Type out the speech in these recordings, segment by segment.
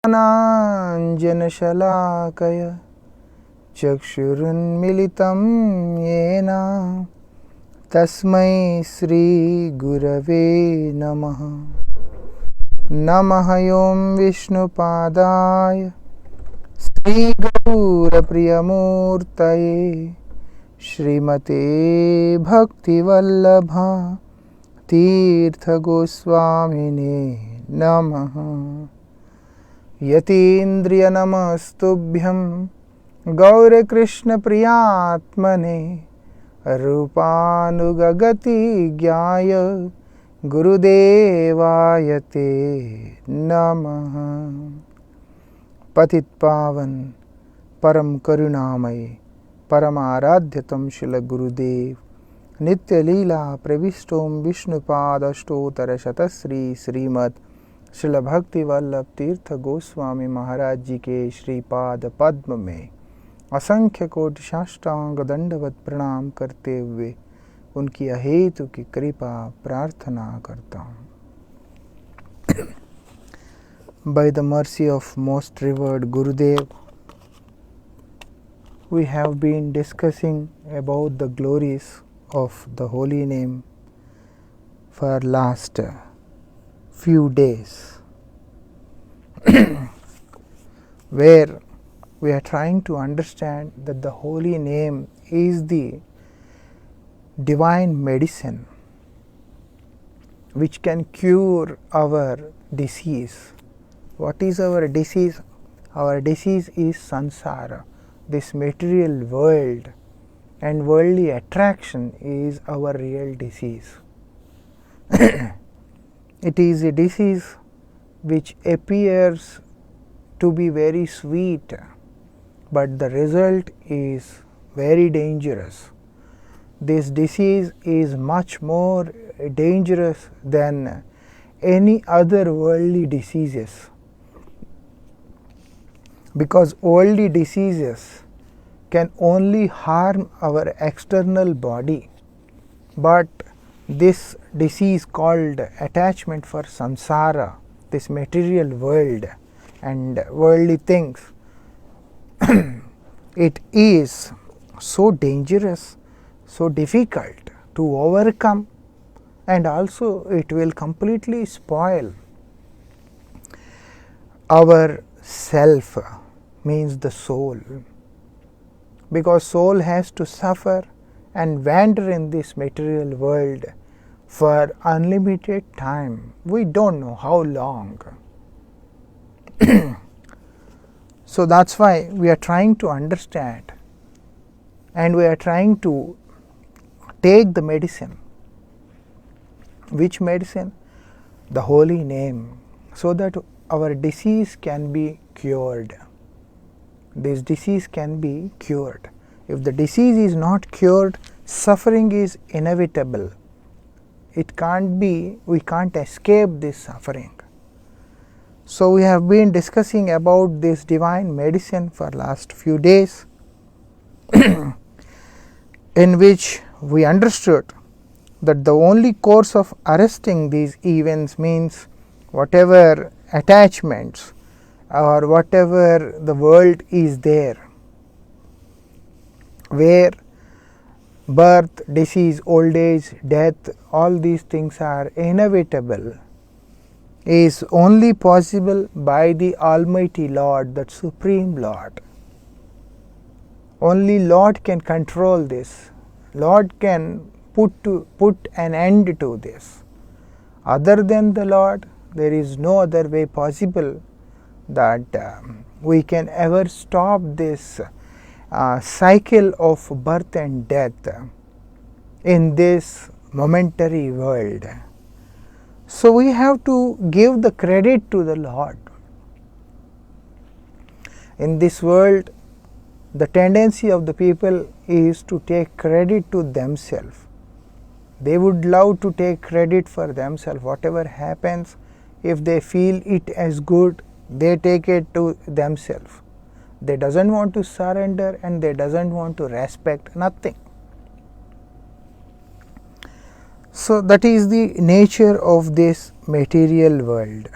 ज्ञानाञ्जनशलाकया चक्षुरुन्मिलितं येन तस्मै श्रीगुरवे नमः। नमः ॐ विष्णुपादाय श्रीगौरप्रियमूर्तये श्रीमते भक्तिवल्लभ तीर्थ गोस्वामिने नमः। यतीन्द्रियनमस्तुभ्यं गौरकृष्णप्रियात्मने रूपानुगगतिज्ञाय गुरुदेवाय ते नमः। पतितपावन परम करुणामय परमाराध्यतम शिल गुरुदेव नित्यलीला प्रविष्टोम विष्णुपाद अष्टोत्तर शतश्री श्रीमद श्रील भक्ति वल्लभ तीर्थ गोस्वामी महाराज जी के श्रीपाद पद्म में असंख्य कोटि साष्टांग दंडवत प्रणाम करते हुए उनकी अहेतु की कृपा प्रार्थना करता हूँ। By the mercy of most revered Gurudev, we have been discussing about the glories of the holy name for last few days, where we are trying to understand that the holy name is the divine medicine which can cure our disease. What is our disease? Our disease is sansara, this material world, and worldly attraction is our real disease. It is a disease which appears to be very sweet, but the result is very dangerous. This disease is much more dangerous than any other worldly diseases, because worldly diseases can only harm our external body, but this disease called attachment for samsara, this material world and worldly things, it is so dangerous, so difficult to overcome, and also it will completely spoil our self, means the soul, because soul has to suffer and wander in this material world for unlimited time. We don't know how long. So that's why we are trying to understand, and we are trying to take the medicine. Which medicine? The holy name, so that our disease can be cured. This disease can be cured. If the disease is not cured, suffering is inevitable. It can't be, we can't escape this suffering. So we have been discussing about this divine medicine for last few days, in which we understood that the only course of arresting these events means whatever attachments or whatever the world is there, where birth, disease, old age, death, all these things are inevitable, is only possible by the Almighty Lord, that Supreme Lord. Only Lord can control this. Lord can put an end to this. Other than the Lord, there is no other way possible that we can ever stop this cycle of birth and death in this momentary world. So we have to give the credit to the Lord. In this world, the tendency of the people is to take credit to themselves. They would love to take credit for themselves. Whatever happens, if they feel it as good, they take it to themselves. They doesn't want to surrender, and they doesn't want to respect nothing. So that is the nature of this material world.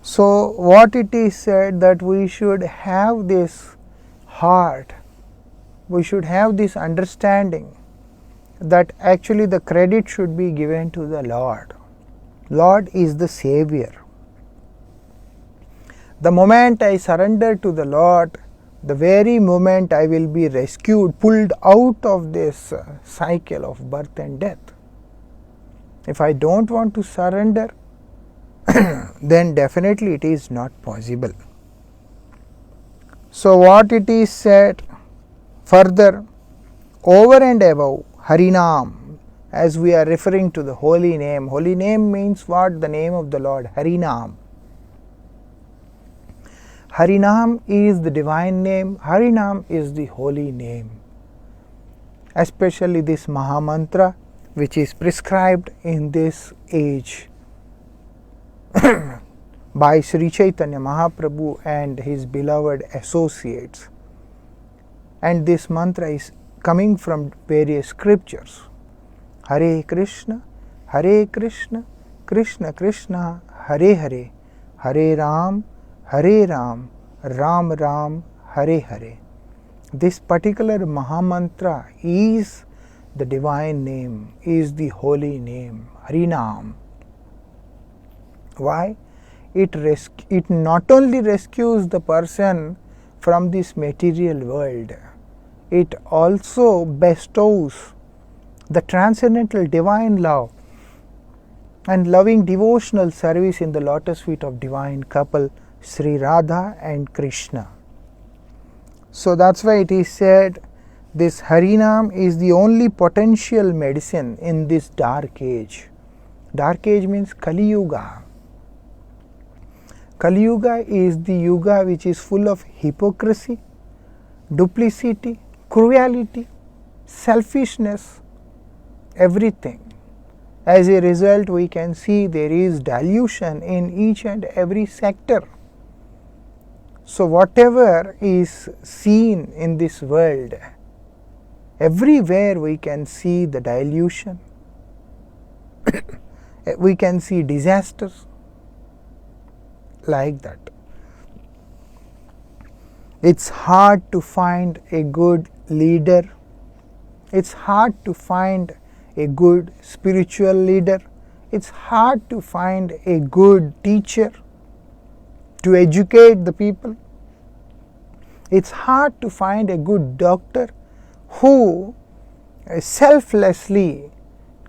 So what it is said, that we should have this heart, we should have this understanding that actually the credit should be given to the Lord. Lord is the Savior. The moment I surrender to the Lord, the very moment I will be rescued, pulled out of this cycle of birth and death. If I don't want to surrender, then definitely it is not possible. So what it is said further, over and above Harinam, as we are referring to the holy name. Holy name means what? The name of the Lord, Harinam. Harinam is the divine name, Harinam is the holy name. Especially this Mahamantra, which is prescribed in this age by Sri Chaitanya Mahaprabhu and his beloved associates. And this mantra is coming from various scriptures. Hare Krishna, Krishna Krishna, Hare Hare, Hare Ram, Ram Ram, Hare Hare. This particular Mahamantra is the divine name, is the holy name, Harinam. Why? It not only rescues the person from this material world, it also bestows the transcendental divine love and loving devotional service in the lotus feet of divine couple Sri Radha and Krishna. So that's why it is said this Harinam is the only potential medicine in this dark age. Dark age means Kali Yuga. Kali Yuga is the Yuga which is full of hypocrisy, duplicity, cruelty, selfishness, everything. As a result, we can see there is dilution in each and every sector. So whatever is seen in this world, everywhere we can see the dilution, we can see disasters like that. It's hard to find a good leader, it's hard to find a good spiritual leader, it's hard to find a good teacher to educate the people. It's hard to find a good doctor who selflessly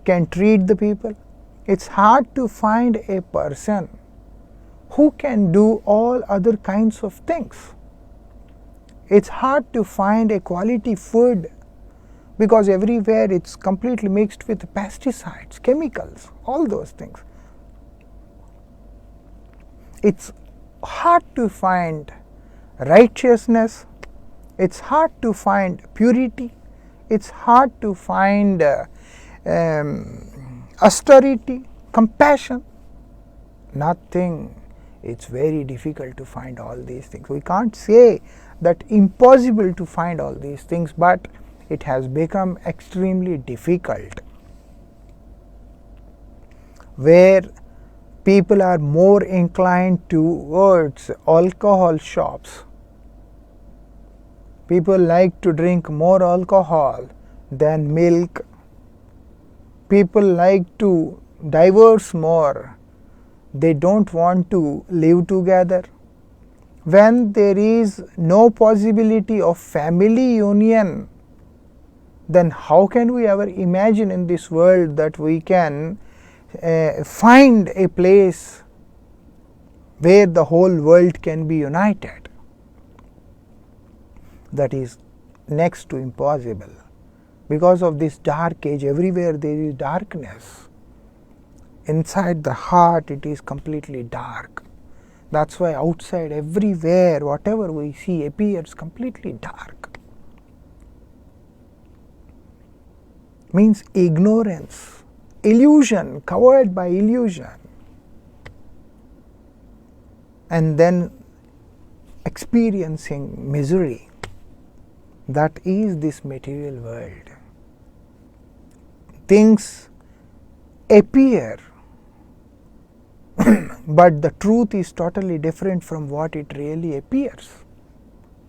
can treat the people. It's hard to find a person who can do all other kinds of things. It's hard to find a quality food because everywhere it's completely mixed with pesticides, chemicals, all those things. It's hard to find righteousness, it's hard to find purity, it's hard to find austerity, compassion, nothing. It's very difficult to find all these things. We can't say that impossible to find all these things, but it has become extremely difficult, where people are more inclined towards alcohol shops. People like to drink more alcohol than milk. People like to divorce more. They don't want to live together. When there is no possibility of family union, then how can we ever imagine in this world that we can find a place where the whole world can be united? That is next to impossible. Because of this dark age, everywhere there is darkness. Inside the heart it is completely dark. That's why outside everywhere whatever we see appears completely dark. Means ignorance, illusion, covered by illusion. And then experiencing misery. That is this material world. Things appear But the truth is totally different from what it really appears.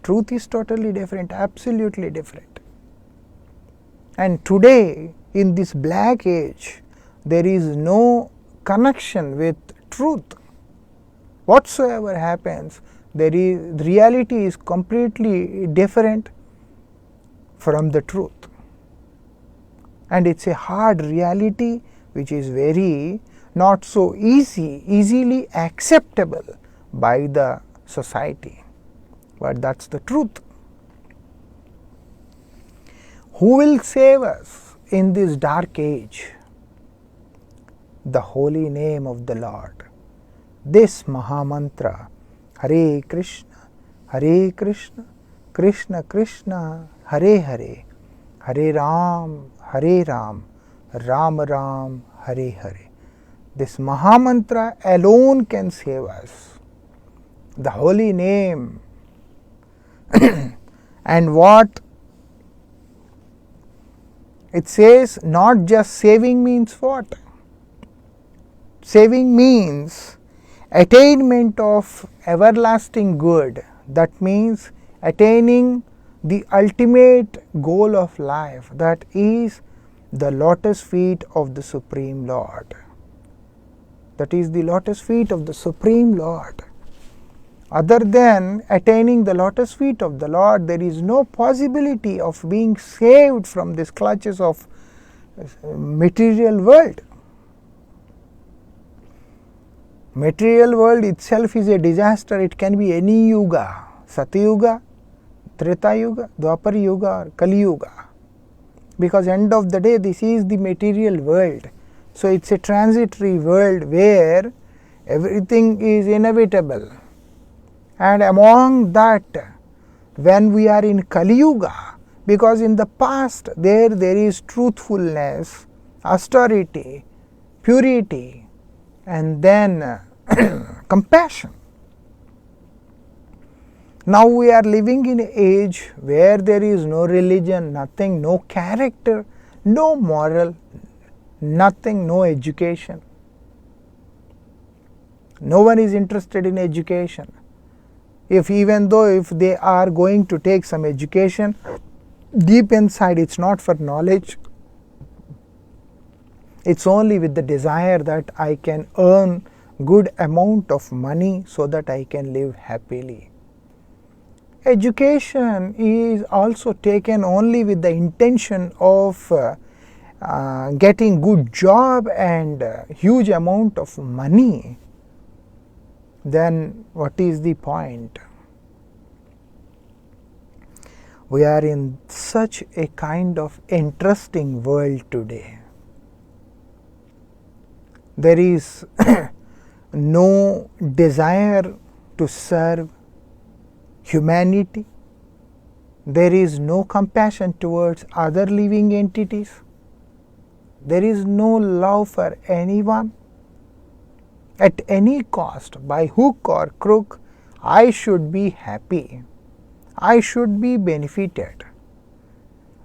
Truth is totally different, absolutely different. And today, in this black age, there is no connection with truth. Whatsoever happens, the reality is completely different from the truth. And it's a hard reality which is very not so easily acceptable by the society. But that's the truth. Who will save us in this dark age? The holy name of the Lord. This Mahamantra, Hare Krishna, Krishna Krishna, Hare Hare, Hare Ram, Ram Ram, Hare Hare. This Mahamantra alone can save us. The holy name. And what it says, not just saving means what? Saving means attainment of everlasting good. That means attaining the ultimate goal of life, that is the lotus feet of the Supreme Lord. That is the lotus feet of the Supreme Lord. Other than attaining the lotus feet of the Lord, there is no possibility of being saved from these clutches of material world. Material world itself is a disaster. It can be any yuga, Satyuga, Tirtha Yuga, Dwapar Yuga or Kali Yuga. Because end of the day, this is the material world. So it's a transitory world where everything is inevitable. And among that, when we are in Kali Yuga, because in the past there is truthfulness, austerity, purity, and then compassion. Now we are living in an age where there is no religion, nothing, no character, no moral, nothing, no education. No one is interested in education. Even though if they are going to take some education, deep inside it's not for knowledge. It's only with the desire that I can earn good amount of money so that I can live happily. Education is also taken only with the intention of getting good job and huge amount of money. Then what is the point? We are in such a kind of interesting world today. There is no desire to serve humanity. There is no compassion towards other living entities. There is no love for anyone. At any cost, by hook or crook, I should be happy. I should be benefited.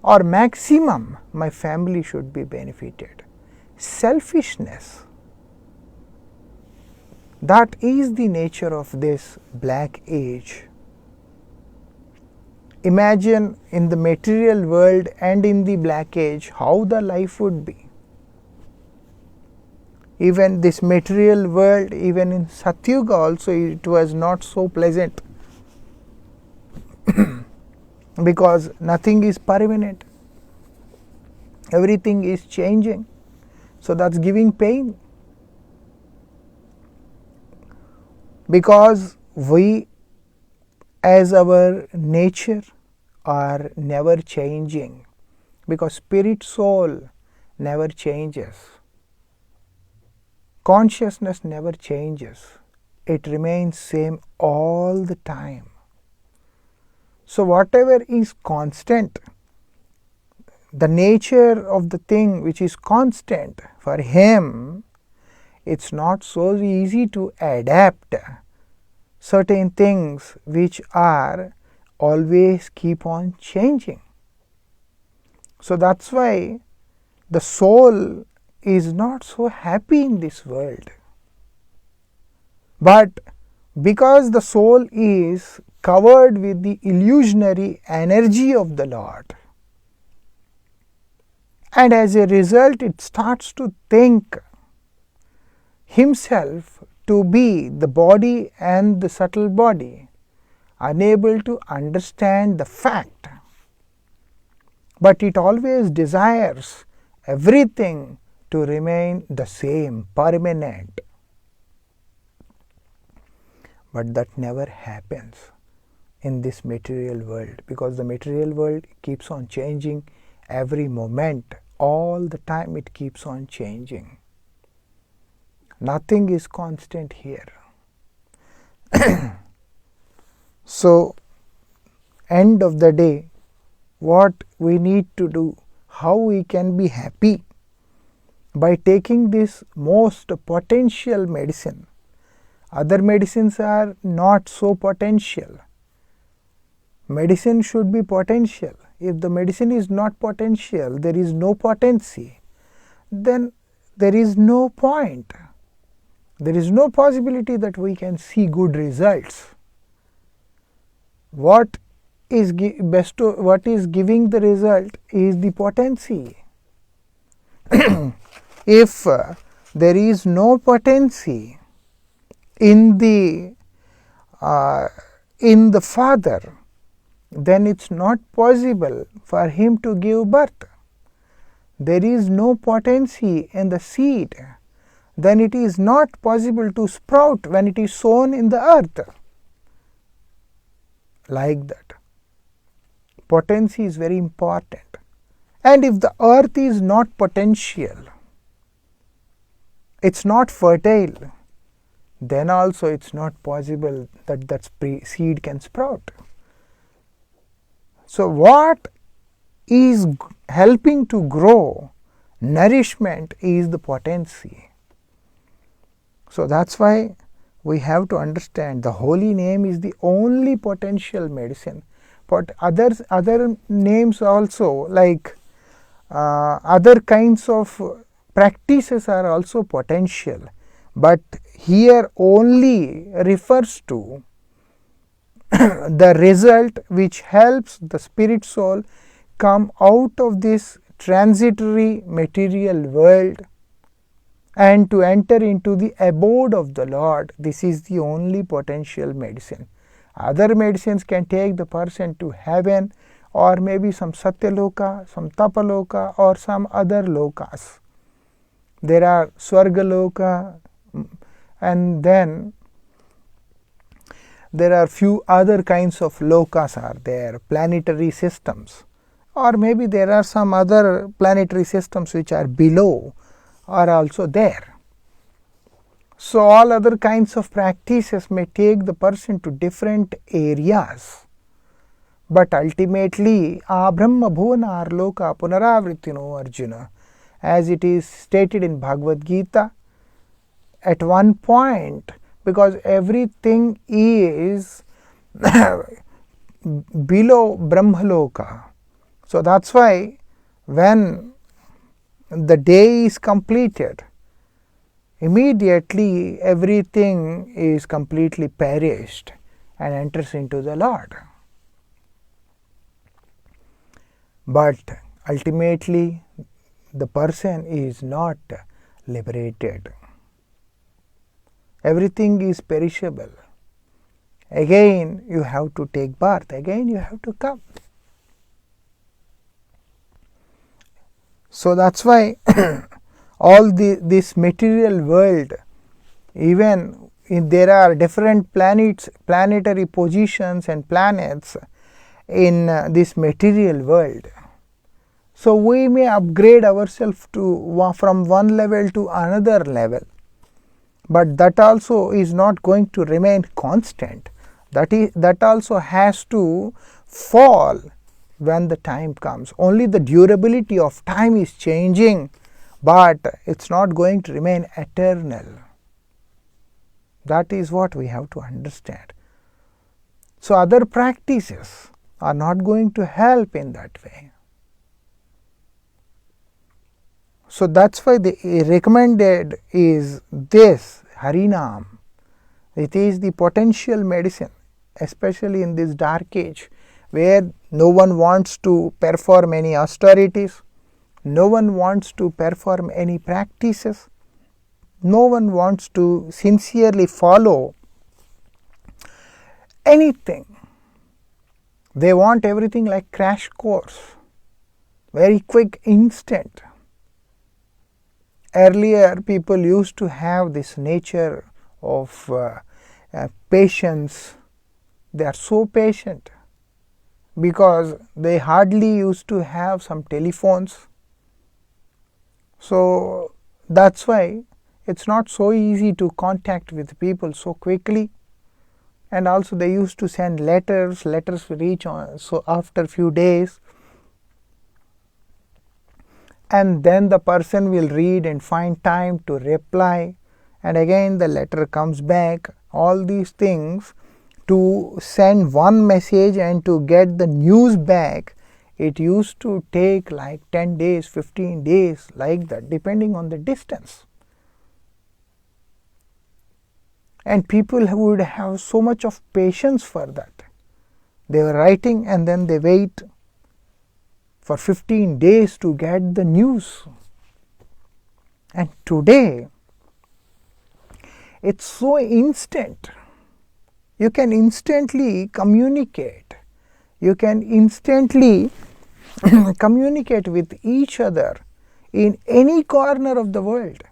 Or maximum, my family should be benefited. Selfishness. That is the nature of this black age. Imagine in the material world and in the black age how the life would be. Even this material world, even in Satyuga also, it was not so pleasant because nothing is permanent. Everything is changing. So that's giving pain. Because we as our nature are never changing. Because spirit soul never changes. Consciousness never changes. It remains same all the time. So whatever is constant, the nature of the thing which is constant, for him, it's not so easy to adapt certain things which are always keep on changing. So that's why the soul is not so happy in this world. But because the soul is covered with the illusionary energy of the Lord, and as a result it starts to think himself to be the body and the subtle body, unable to understand the fact, but it always desires everything to remain the same, permanent. But that never happens in this material world, because the material world keeps on changing every moment, all the time it keeps on changing. Nothing is constant here. So, end of the day, what we need to do, how we can be happy by taking this most potential medicine. Other medicines are not so potential. Medicine should be potential. If the medicine is not potential, there is no potency, then there is no point. There is no possibility that we can see good results. What is what is giving the result is the potency. If there is no potency in the father, then it is not possible for him to give birth. There is no potency in the seed, then it is not possible to sprout when it is sown in the earth. Like that. Potency is very important. And if the earth is not potential, it is not fertile, then also it is not possible that that seed can sprout. So, what is helping to grow nourishment is the potency. So, that is why we have to understand the holy name is the only potential medicine. But other names also, like other kinds of practices are also potential, but here only refers to the result which helps the spirit soul come out of this transitory material world and to enter into the abode of the Lord. This is the only potential medicine. Other medicines can take the person to heaven, or maybe some Satyaloka, some Tapaloka, or some other lokas. There are Swargaloka, and then there are few other kinds of lokas are there, planetary systems, or maybe there are some other planetary systems which are below are also there. So, all other kinds of practices may take the person to different areas, but ultimately Brahma Bhuvana Arloka Punaravrittino Arjuna, as it is stated in Bhagavad Gita, at one point, because everything is below Brahmaloka. So, that is why when the day is completed, immediately everything is completely perished and enters into the Lord. But ultimately the person is not liberated. Everything is perishable. Again you have to take birth, again you have to come. So, that is why all this material world, even if there are different planets, planetary positions and planets in this material world. So, we may upgrade ourselves to from one level to another level, but that also is not going to remain constant. That also has to fall when the time comes. Only the durability of time is changing, but it is not going to remain eternal. That is what we have to understand. So, other practices are not going to help in that way. So, that is why the recommended is this Harinam, It is the potential medicine, especially in this dark age where no one wants to perform any austerities, no one wants to perform any practices, no one wants to sincerely follow anything. They want everything like crash course, very quick, instant. Earlier people used to have this nature of patience. They are so patient because they hardly used to have some telephones. So that's why it's not so easy to contact with people so quickly. And also they used to send letters will reach on so after few days, and then the person will read and find time to reply, and again the letter comes back. All these things, to send one message and to get the news back, it used to take like 10 days, 15 days, like that, depending on the distance. And people would have so much of patience for that. They were writing and then they wait for 15 days to get the news. And today, it's so instant. You can instantly communicate. You can instantly communicate with each other in any corner of the world.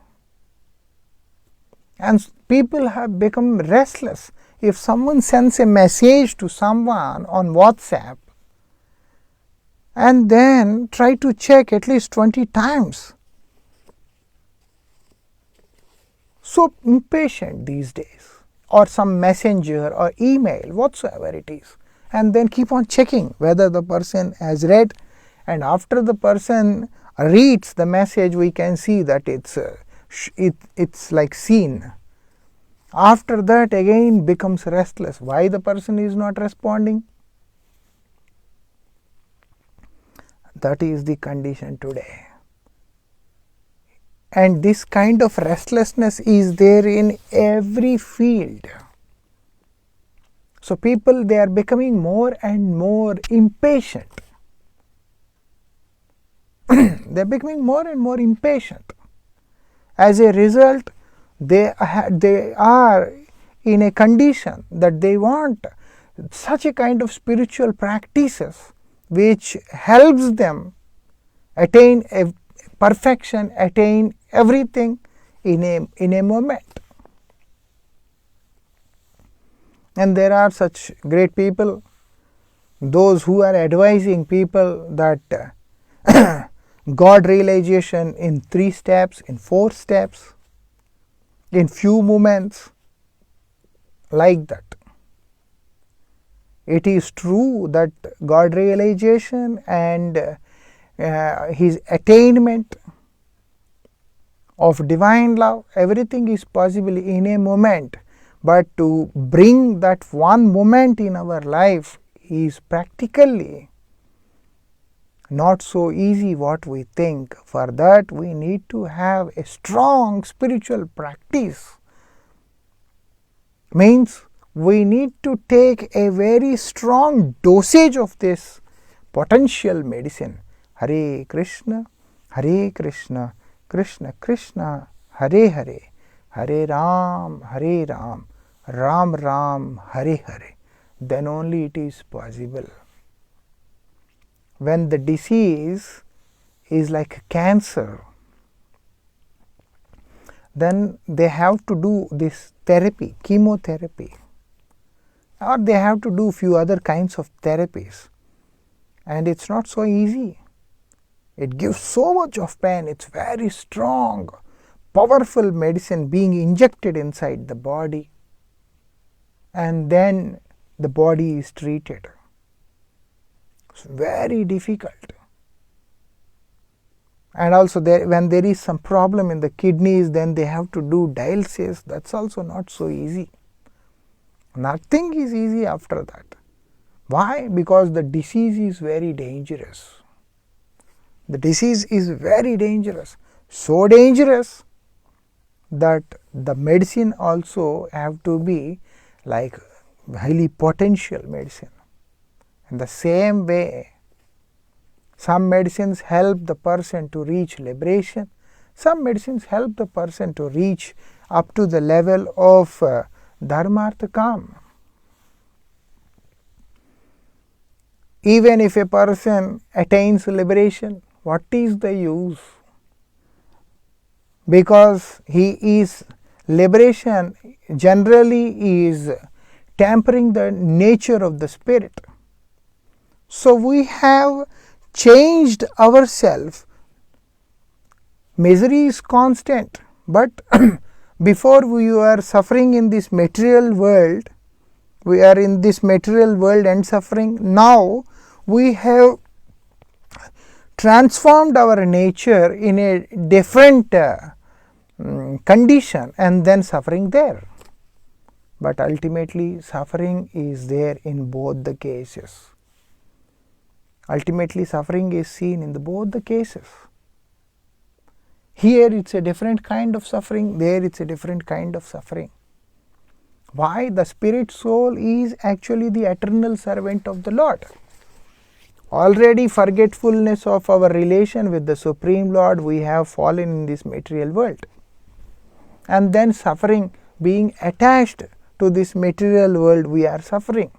And people have become restless. If someone sends a message to someone on WhatsApp and then try to check at least 20 times, so impatient these days, or some messenger or email, whatsoever it is, and then keep on checking whether the person has read, and after the person reads the message we can see that it's like seen. After that again becomes restless. Why the person is not responding? That is the condition today. And this kind of restlessness is there in every field. So people, they are becoming more and more impatient. They are becoming more and more impatient. As a result, they are in a condition that they want such a kind of spiritual practices which helps them attain a perfection, attain everything in a moment. And there are such great people, those who are advising people that God realization in 3 steps, in 4 steps, in few moments, like that. It is true that God realization and his attainment of divine love, everything is possible in a moment, but to bring that one moment in our life is practically not so easy what we think. For that we need to have a strong spiritual practice. Means we need to take a very strong dosage of this potential medicine. Hare Krishna, Krishna Krishna, Hare Hare, Hare Ram, Ram Ram, Hare Hare. Then only it is possible. When the disease is like cancer, then they have to do this therapy, chemotherapy, or they have to do few other kinds of therapies, and it's not so easy. It gives so much of pain. It's very strong, powerful medicine being injected inside the body, and then the body is treated. It's very difficult. And also when there is some problem in the kidneys, then they have to do dialysis. That's also not so easy. Nothing is easy after that. Why? Because the disease is very dangerous. The disease is very dangerous. So dangerous that the medicine also have to be like highly potential medicine. In the same way, some medicines help the person to reach liberation, some medicines help the person to reach up to the level of dharma, artha, kama. Even if a person attains liberation, what is the use? Because liberation generally is tempering the nature of the spirit. So we have changed ourselves. Misery is constant, but before we were suffering in this material world, we are in this material world and suffering. Now we have transformed our nature in a different condition and then suffering there. But ultimately suffering is there in both the cases. Ultimately suffering is seen in both the cases. Here it's a different kind of suffering, there it's a different kind of suffering. Why? The spirit soul is actually the eternal servant of the Lord. Already forgetfulness of our relation with the Supreme Lord, we have fallen in this material world. And then suffering, being attached to this material world, we are suffering.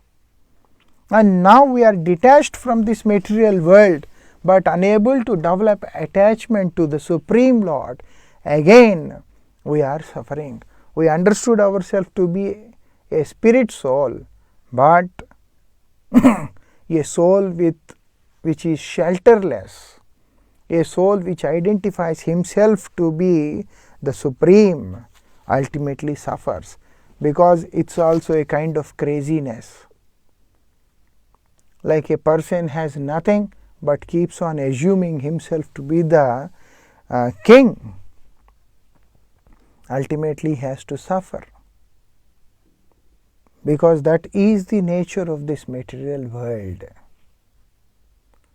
And now we are detached from this material world, but unable to develop attachment to the Supreme Lord. Again, we are suffering. We understood ourselves to be a spirit soul, but a soul which is shelterless, a soul which identifies himself to be the Supreme, ultimately suffers, because it's also a kind of craziness. Like a person has nothing but keeps on assuming himself to be the king, ultimately has to suffer, because that is the nature of this material world.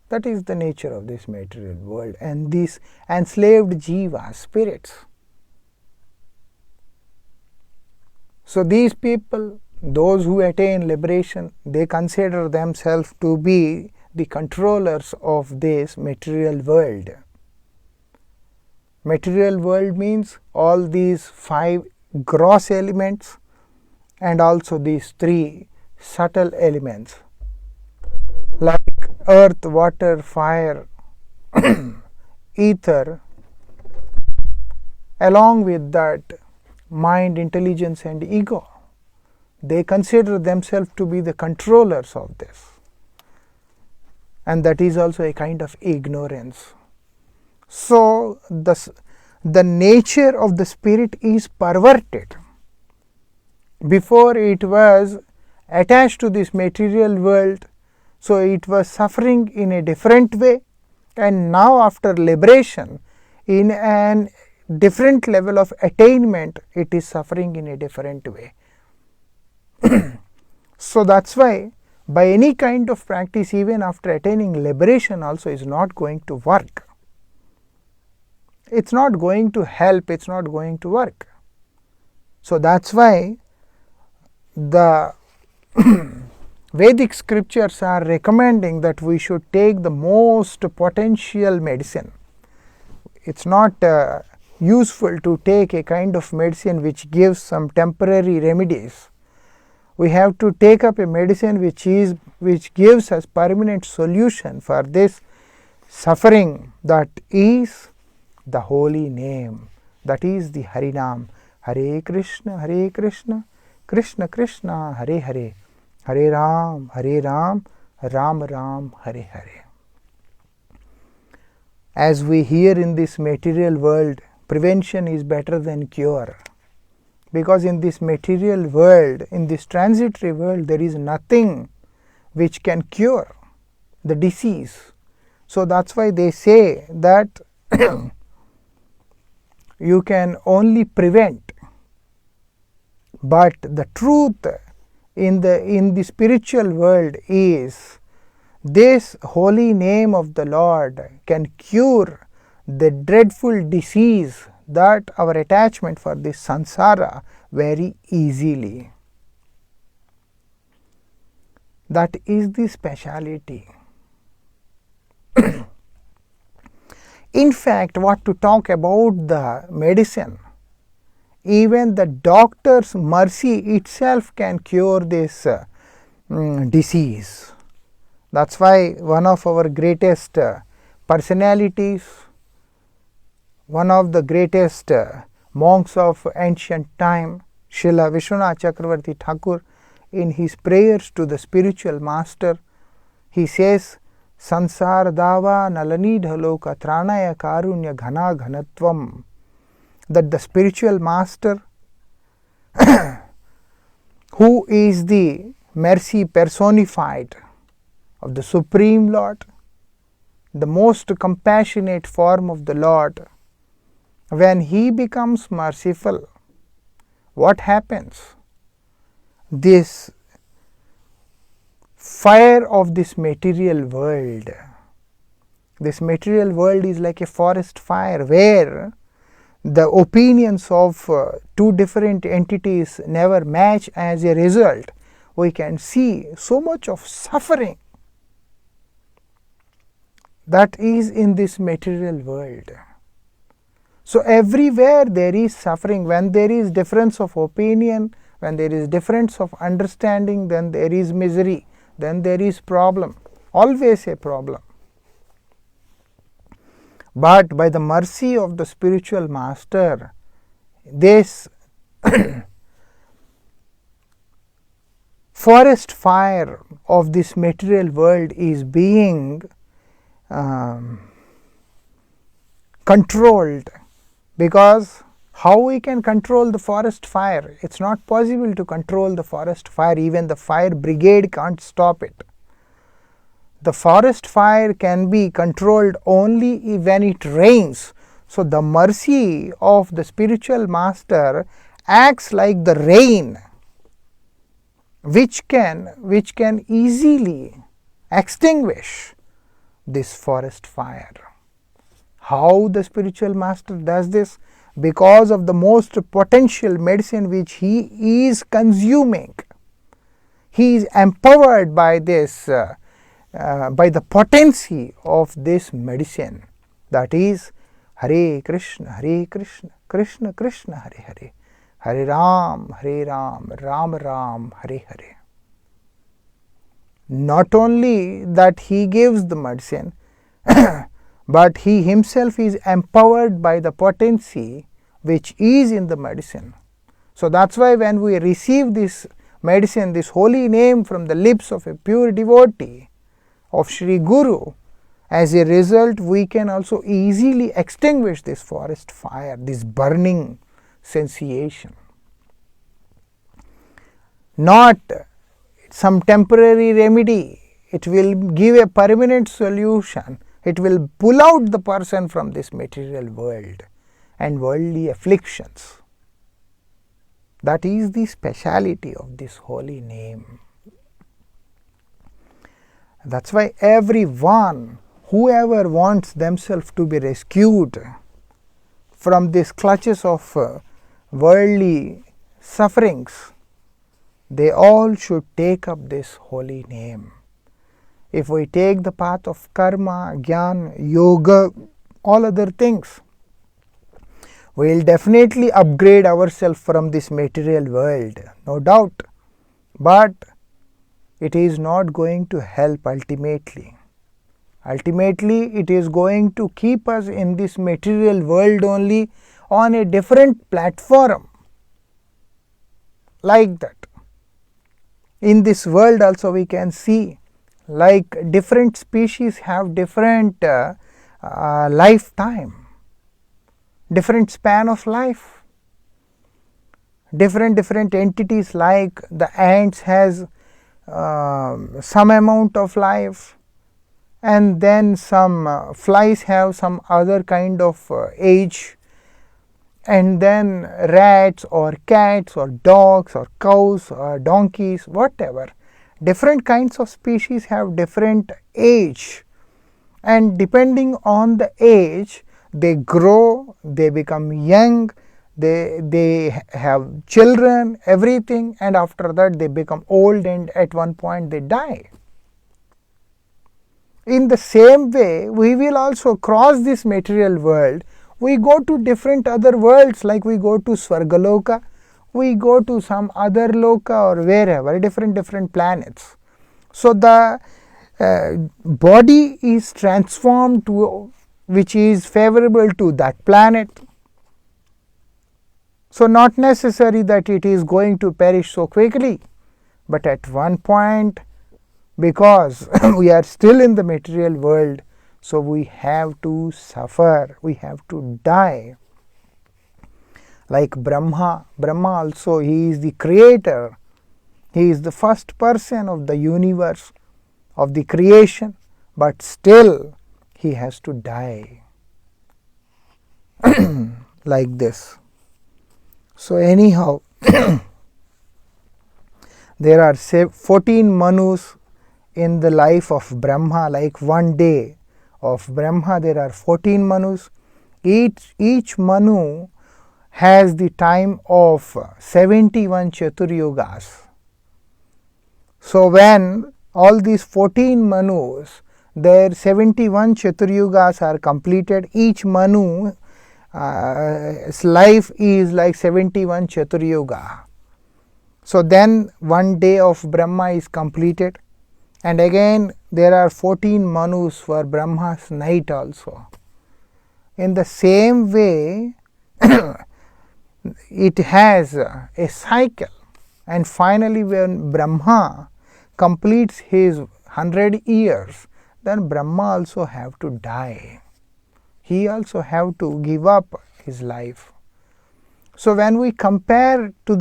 That is the nature of this material world and these enslaved jiva spirits. So these people, those who attain liberation, they consider themselves to be the controllers of this material world. Material world means all these 5 gross elements and also these 3 subtle elements like earth, water, fire, ether. Along with that, mind, intelligence and ego. They consider themselves to be the controllers of this. And that is also a kind of ignorance. So the nature of the spirit is perverted. Before it was attached to this material world, so it was suffering in a different way, and now after liberation, in an different level of attainment, it is suffering in a different way. So that's why by any kind of practice, even after attaining liberation also, is not going to work. It's not going to help, it's not going to work. So that's why the Vedic scriptures are recommending that we should take the most potential medicine. It's not useful to take a kind of medicine which gives some temporary remedies. We have to take up a medicine which gives us permanent solution for this suffering, that is the holy name, that is the Harinam. Hare Krishna, Krishna Krishna, Hare Hare, Hare Ram, Ram Ram, Hare Hare. As we hear in this material world, prevention is better than cure. Because in this material world, in this transitory world, there is nothing which can cure the disease. So that's why they say that you can only prevent. But the truth in the spiritual world is this holy name of the Lord can cure the dreadful disease that our attachment for this samsara very easily. That is the speciality. In fact, what to talk about the medicine, even the doctor's mercy itself can cure this disease. That's why one of our greatest personalities, one of the greatest monks of ancient time, Srila Vishwanath Chakravarti Thakur, in his prayers to the spiritual master, he says, Sansar dava nalanidhaloka tranaya karunya ghana ghanatvam, that the spiritual master who is the mercy personified of the Supreme Lord, the most compassionate form of the Lord, when he becomes merciful, what happens? This fire of this material world is like a forest fire where the opinions of two different entities never match. As a result, we can see so much of suffering that is in this material world. So everywhere there is suffering. When there is difference of opinion, when there is difference of understanding, then there is misery, then there is problem, always a problem. But by the mercy of the spiritual master, this forest fire of this material world is being controlled. Because how we can control the forest fire? It's not possible to control the forest fire. Even the fire brigade can't stop it. The forest fire can be controlled only when it rains. So the mercy of the spiritual master acts like the rain, which can easily extinguish this forest fire. How the spiritual master does this? Because of the most potential medicine which he is consuming. He is empowered by this, by the potency of this medicine. That is Hare Krishna, Krishna Krishna, Hare Hare, Hare Ram, Ram Ram, Hare Hare. Not only that he gives the medicine, but he himself is empowered by the potency which is in the medicine. So that's why when we receive this medicine, this holy name from the lips of a pure devotee of Shri Guru, as a result we can also easily extinguish this forest fire, this burning sensation. Not some temporary remedy, it will give a permanent solution. It will pull out the person from this material world and worldly afflictions. That is the speciality of this holy name. That's why everyone, whoever wants themselves to be rescued from these clutches of worldly sufferings, they all should take up this holy name. If we take the path of karma, jnana, yoga, all other things, we will definitely upgrade ourselves from this material world, no doubt. But it is not going to help ultimately. Ultimately, it is going to keep us in this material world only on a different platform. Like that. In this world also we can see, like different species have different lifetime, different span of life. Different entities, like the ants has some amount of life, and then some flies have some other kind of age, and then rats or cats or dogs or cows or donkeys, whatever. Different kinds of species have different age, and depending on the age, they grow, they become young, they have children, everything, and after that they become old and at one point they die. In the same way, we will also cross this material world. We go to different other worlds, like we go to Swargaloka, we go to some other loka or wherever, different planets. So the body is transformed to which is favorable to that planet. So not necessary that it is going to perish so quickly, but at one point, because we are still in the material world, so we have to suffer, we have to die. Like Brahma also, he is the creator, he is the first person of the universe, of the creation, but still he has to die. Like this. So anyhow, there are 14 Manus in the life of Brahma, like one day of Brahma there are 14 Manus. Each Manu has the time of 71 Chaturyugas. So when all these 14 Manus, their 71 Chaturyugas are completed, each Manu life is like 71 Chaturyuga. So then one day of Brahma is completed, and again there are 14 Manus for Brahma's night also. In the same way, it has a cycle, and finally when Brahma completes his 100 years, then Brahma also have to die. He also have to give up his life. So when we compare to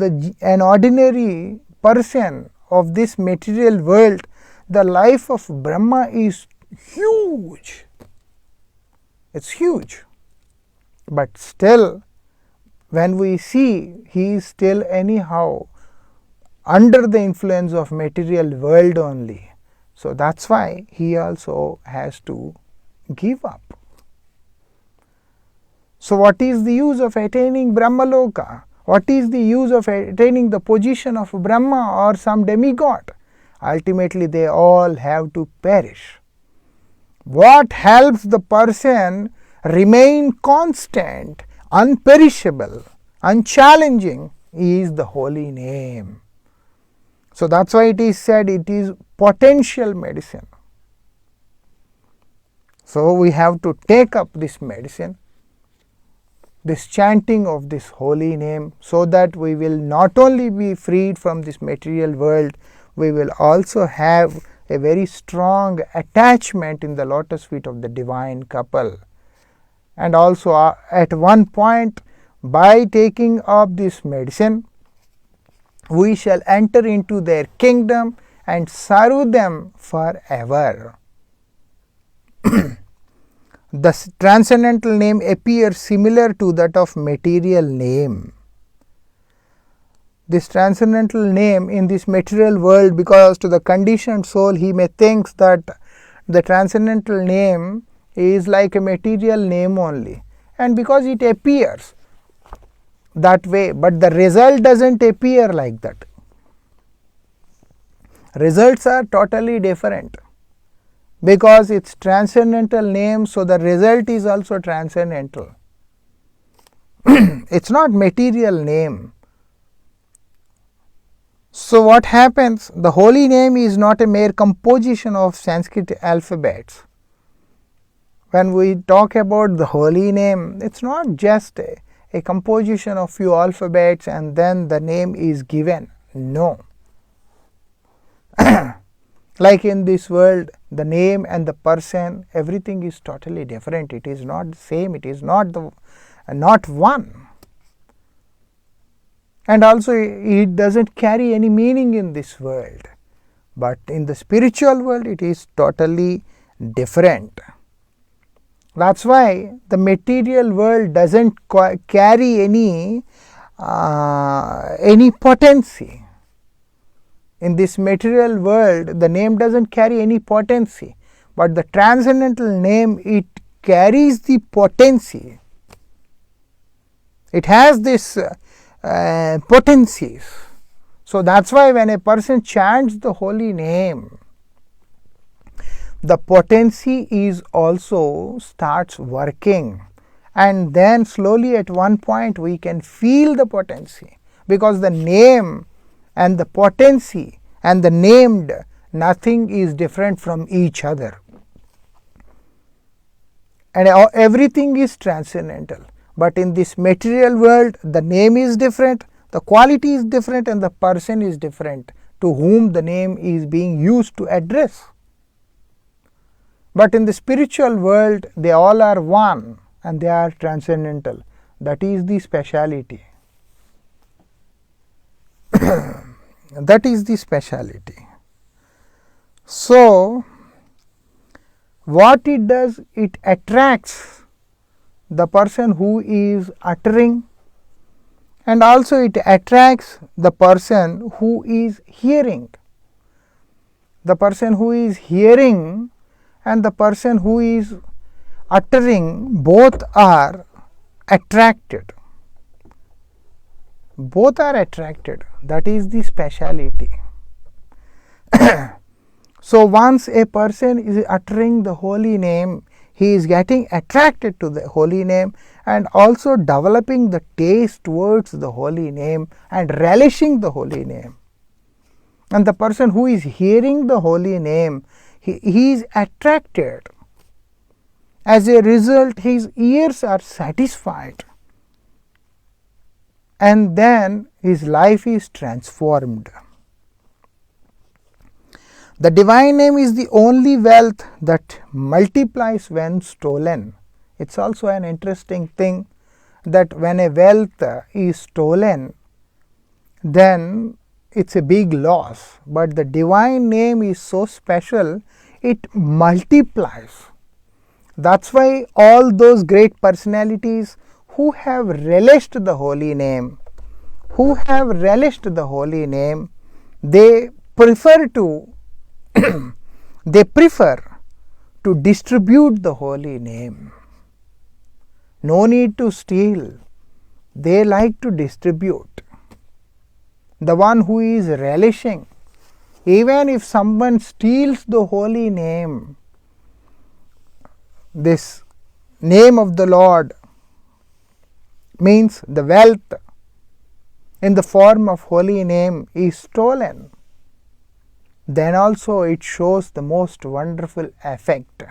an ordinary person of this material world, the life of Brahma is huge. It's huge. But still, when we see, he is still anyhow under the influence of material world only. So that's why he also has to give up. So what is the use of attaining Brahmaloka? What is the use of attaining the position of Brahma or some demigod? Ultimately they all have to perish. What helps the person remain constant, unperishable, unchallenging is the holy name. So that's why it is said it is potential medicine. So we have to take up this medicine, this chanting of this holy name, so that we will not only be freed from this material world, we will also have a very strong attachment in the lotus feet of the divine couple. And also at one point, by taking up this medicine, we shall enter into their kingdom and serve them forever. The transcendental name appears similar to that of material name. This transcendental name in this material world, because to the conditioned soul he may think that the transcendental name is like a material name only, and because it appears that way, but the result doesn't appear like that. Results are totally different, because it's transcendental name, so the result is also transcendental. It's not material name. So what happens? The holy name is not a mere composition of Sanskrit alphabets. When we talk about the holy name, it's not just a composition of few alphabets and then the name is given. No. Like in this world, the name and the person, everything is totally different. It is not the same. It is not one. And also it doesn't carry any meaning in this world. But in the spiritual world, it is totally different. That's why the material world doesn't carry any potency. In this material world, the name doesn't carry any potency, but the transcendental name, it carries the potency. It has this potencies. So that's why when a person chants the holy name, the potency is also starts working, and then slowly at one point we can feel the potency, because the name and the potency and the named, nothing is different from each other, and everything is transcendental. But in this material world, the name is different, the quality is different, and the person is different to whom the name is being used to address. But in the spiritual world, they all are one and they are transcendental. That is the speciality. That is the speciality. So, what it does, it attracts the person who is uttering, and also it attracts the person who is hearing. The person who is hearing and the person who is uttering, both are attracted. Both are attracted. That is the speciality. So, once a person is uttering the holy name, he is getting attracted to the holy name and also developing the taste towards the holy name and relishing the holy name. And the person who is hearing the holy name, he is attracted. As a result, his ears are satisfied, and then his life is transformed. The divine name is the only wealth that multiplies when stolen. It is also an interesting thing that when a wealth is stolen, then it is a big loss. But the divine name is so special, it multiplies. That is why all those great personalities who have relished the holy name, they prefer to they prefer to distribute the holy name. No need to steal, they like to distribute. The one who is relishing, even if someone steals the holy name, this name of the Lord means the wealth in the form of holy name is stolen, then also it shows the most wonderful effect.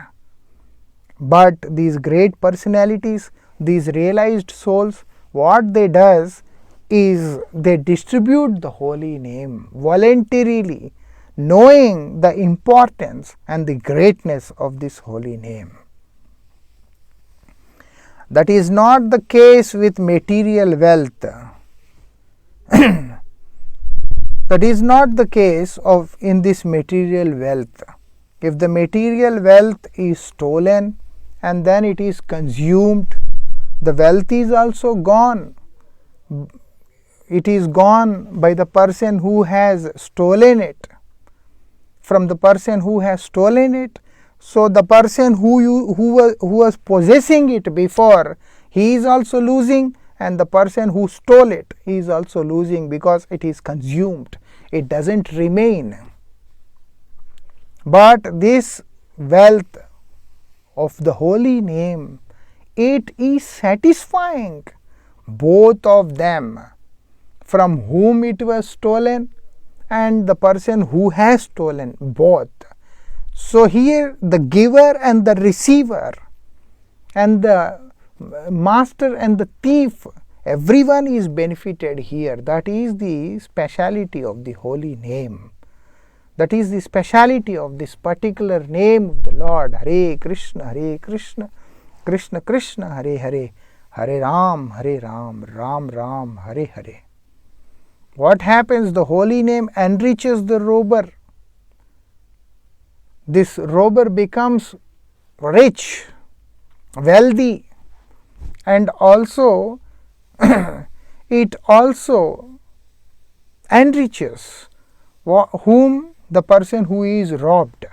But these great personalities, these realized souls, what they does is they distribute the holy name voluntarily, knowing the importance and the greatness of this holy name. That is not the case with material wealth. That is not the case of in this material wealth. If the material wealth is stolen and then it is consumed, the wealth is also gone. It is gone by the person who has stolen it, from the person who has stolen it. So, the person who was possessing it before, he is also losing, and the person who stole it, he is also losing, because it is consumed, it does not remain. But this wealth of the holy name, it is satisfying both of them, from whom it was stolen and the person who has stolen, both. So, here the giver and the receiver and the master and the thief, everyone is benefited here. That is the speciality of the holy name. That is the speciality of this particular name of the Lord. Hare Krishna, Krishna Krishna, Hare Hare, Hare Ram, Ram Ram, Hare Hare. What happens? The holy name enriches the robber. This robber becomes rich, wealthy, and also it also enriches whom? The person who is robbed.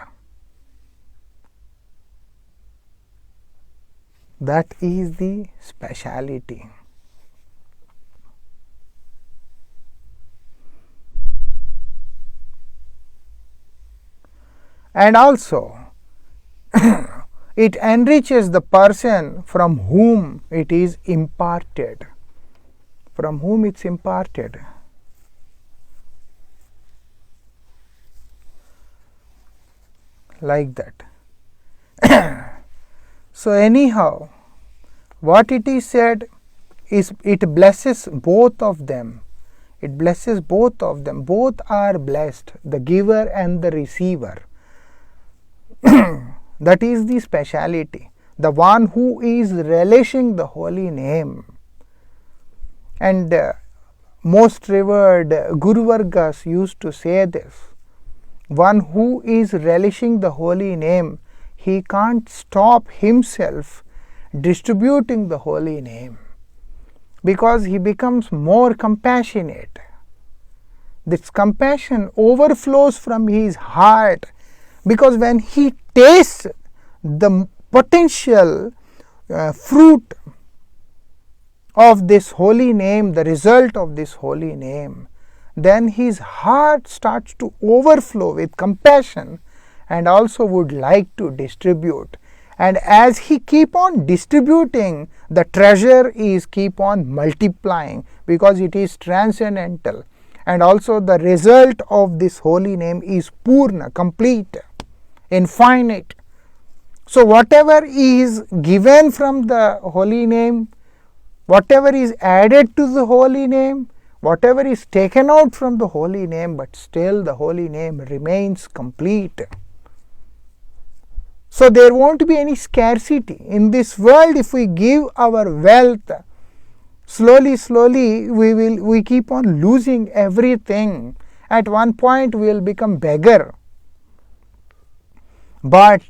That is the speciality. And also, it enriches the person from whom it is imparted. From whom it's imparted. Like that. So anyhow, what it is said is it blesses both of them. It blesses both of them. Both are blessed, the giver and the receiver. That is the speciality. The one who is relishing the holy name. And most revered Guru Vargas used to say this. One who is relishing the holy name, he can't stop himself distributing the holy name, because he becomes more compassionate. This compassion overflows from his heart, because when he tastes the potential fruit of this holy name, the result of this holy name, then his heart starts to overflow with compassion and also would like to distribute. And as he keep on distributing, the treasure is keep on multiplying, because it is transcendental. And also the result of this holy name is purna, complete, infinite. So whatever is given from the holy name, whatever is added to the holy name, whatever is taken out from the holy name, but still the holy name remains complete. So there won't be any scarcity. In this world, if we give our wealth, slowly we keep on losing everything. At one point we will become beggar. But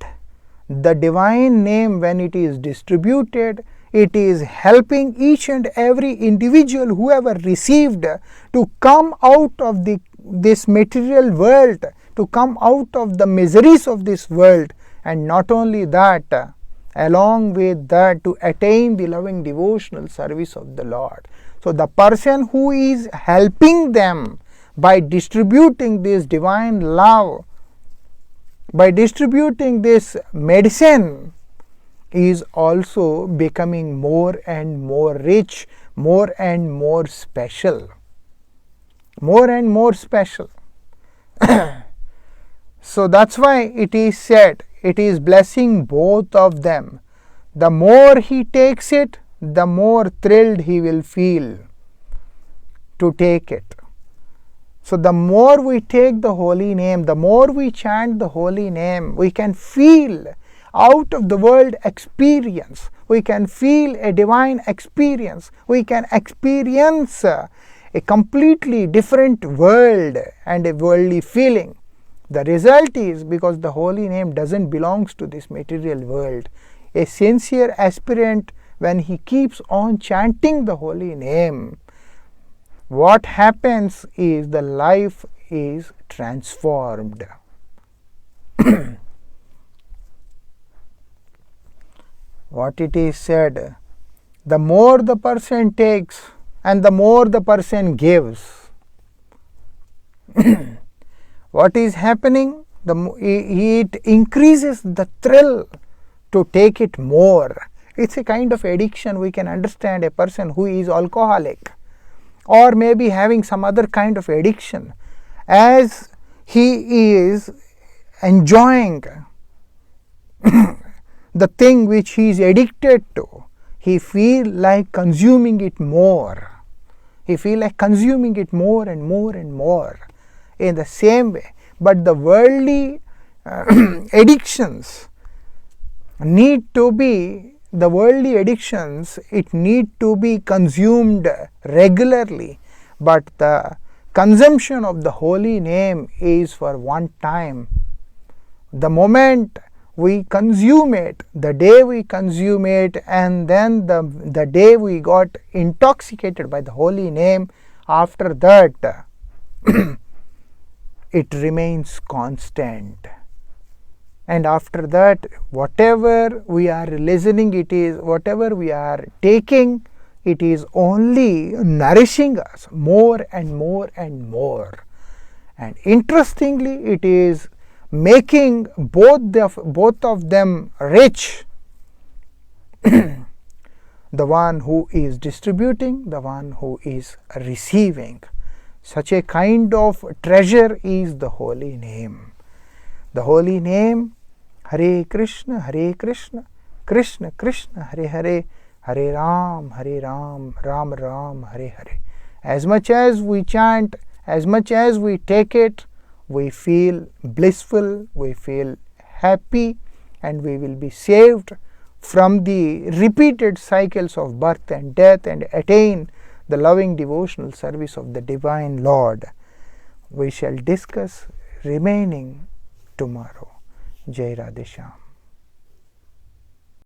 the divine name, when it is distributed, it is helping each and every individual who ever received to come out of this material world, to come out of the miseries of this world, and not only that, along with that, to attain the loving devotional service of the Lord. So the person who is helping them by distributing this divine love, by distributing this medicine, is also becoming more and more rich, more and more special. More and more special. So that's why it is said, it is blessing both of them. The more he takes it, the more thrilled he will feel to take it. So the more we take the holy name, the more we chant the holy name, we can feel out of the world experience. We can feel a divine experience. We can experience a completely different world and a worldly feeling. The result is, because the holy name doesn't belong to this material world, a sincere aspirant, when he keeps on chanting the holy name, what happens is the life is transformed. What it is said, the more the person takes and the more the person gives. What is happening? It increases the thrill to take it more. It's a kind of addiction. We can understand a person who is alcoholic or maybe having some other kind of addiction. As he is enjoying the thing which he is addicted to, he feel like consuming it more. He feel like consuming it more and more and more in the same way. But the worldly addictions need to be, it need to be consumed regularly. But the consumption of the holy name is for one time. The moment we consume it, the day we consume it, and then the day we got intoxicated by the holy name, after that it remains constant. and after that, whatever we are listening, it is whatever we are taking, it is only nourishing us more and more and more. And interestingly, it is making both of them rich. The one who is distributing, the one who is receiving. Such a kind of treasure is the holy name. The holy name, Hare Krishna, Krishna Krishna, Hare Hare, Hare Ram, Ram Ram, Hare Hare. As much as we chant, as much as we take it, we feel blissful, we feel happy, and we will be saved from the repeated cycles of birth and death and attain the loving devotional service of the Divine Lord. We shall discuss remaining tomorrow. Jai Radhe Shyam.